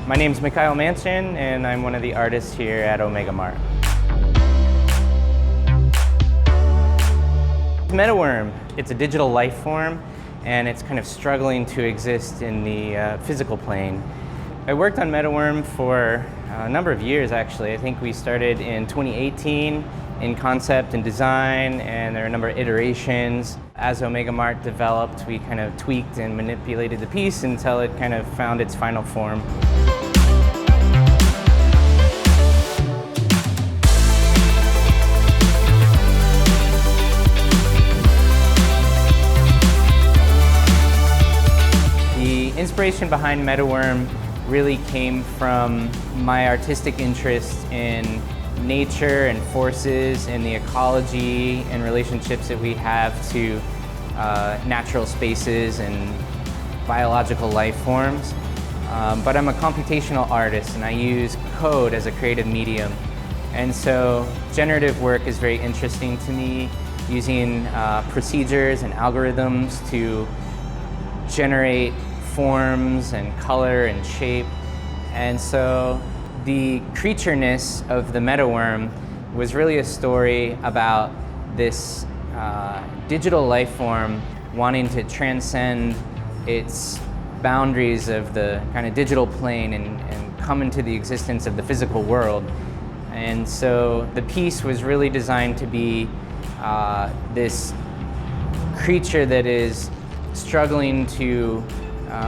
My name's Manchin, and I'm one of the artists here at Mart. Metaworm, it's a digital life form, and it's kind of struggling to exist in the physical plane. I worked on Metaworm for a number of years, actually. I think we started in 2018 in concept and design, and there are a number of iterations. As Mart developed, we kind of tweaked and manipulated the piece until it kind of found its final form. The inspiration behind Metaworm really came from my artistic interest in nature and forces and the ecology and relationships that we have to natural spaces and biological life forms. But I'm a computational artist and I use code as a creative medium. And so generative work is very interesting to me, using procedures and algorithms to generate forms and color and shape. And so the creatureness of the Metaworm was really a story about this digital life form wanting to transcend its boundaries of the kind of digital plane and come into the existence of the physical world. And so the piece was really designed to be this creature that is struggling to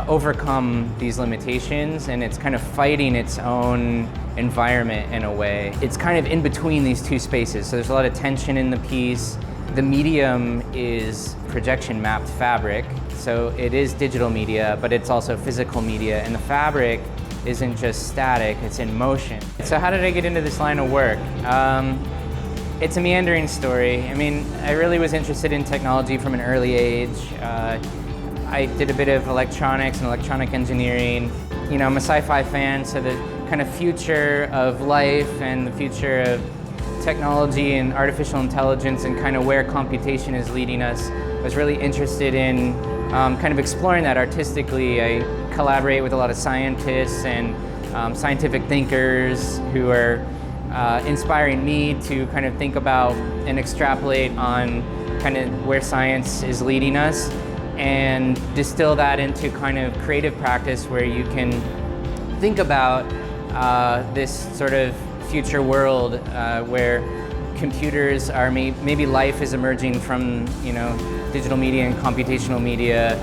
overcome these limitations, and it's kind of fighting its own environment in a way. It's kind of in between these two spaces, so there's a lot of tension in the piece. The medium is projection mapped fabric, so it is digital media, but it's also physical media, and the fabric isn't just static, it's in motion. So how did I get into this line of work? It's a meandering story. I mean, I really was interested in technology from an early age. I did a bit of electronics and electronic engineering. You know, I'm a sci-fi fan, so the kind of future of life and the future of technology and artificial intelligence and kind of where computation is leading us, I was really interested in kind of exploring that artistically. I collaborate with a lot of scientists and scientific thinkers who are inspiring me to kind of think about and extrapolate on kind of where science is leading us, and distill that into kind of creative practice where you can think about this sort of future world where computers are maybe life is emerging from, you know, digital media and computational media,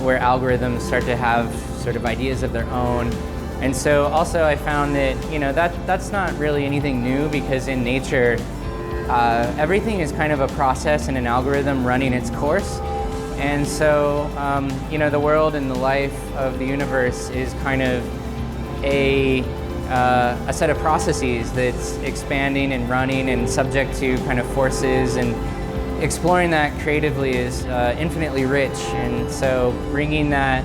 where algorithms start to have sort of ideas of their own. And so also I found that, you know, that's not really anything new, because in nature everything is kind of a process and an algorithm running its course. And so, you know, the world and the life of the universe is kind of a set of processes that's expanding and running and subject to kind of forces, and exploring that creatively is infinitely rich. And so bringing that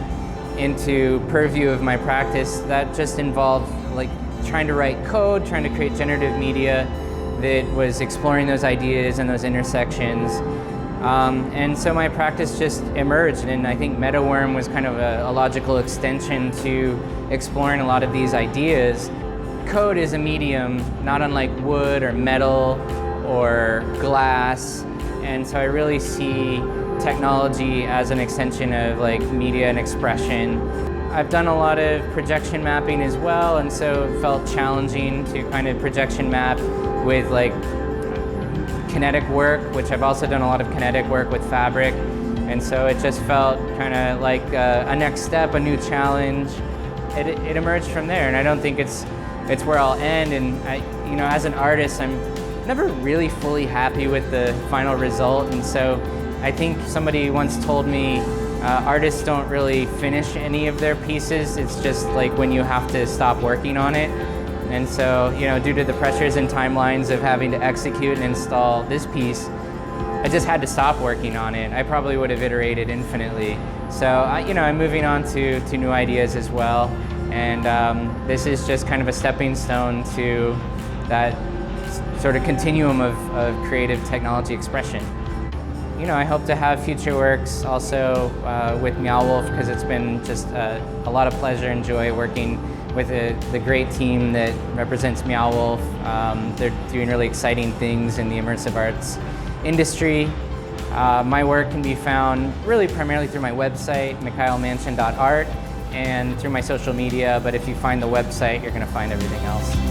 into purview of my practice, that just involved like trying to write code, trying to create generative media that was exploring those ideas and those intersections. And so my practice just emerged, and I think Metaworm was kind of a logical extension to exploring a lot of these ideas. Code is a medium, not unlike wood or metal or glass, and so I really see technology as an extension of like media and expression. I've done a lot of projection mapping as well, and so it felt challenging to kind of projection map with like kinetic work, which I've also done a lot of kinetic work with fabric, and so it just felt kind of like a next step, a new challenge. It emerged from there, and I don't think it's where I'll end. And you know, as an artist, I'm never really fully happy with the final result, and so I think somebody once told me artists don't really finish any of their pieces. It's just like when you have to stop working on it. And so, you know, due to the pressures and timelines of having to execute and install this piece, I just had to stop working on it. I probably would have iterated infinitely. So, you know, I'm moving on to new ideas as well. And this is just kind of a stepping stone to that sort of continuum of creative technology expression. I hope to have future works also with Meow Wolf, because it's been just a lot of pleasure and joy working with the great team that represents Meow Wolf. They're doing really exciting things in the immersive arts industry. My work can be found really primarily through my website, mikhailmansion.art, and through my social media, but if you find the website, you're going to find everything else.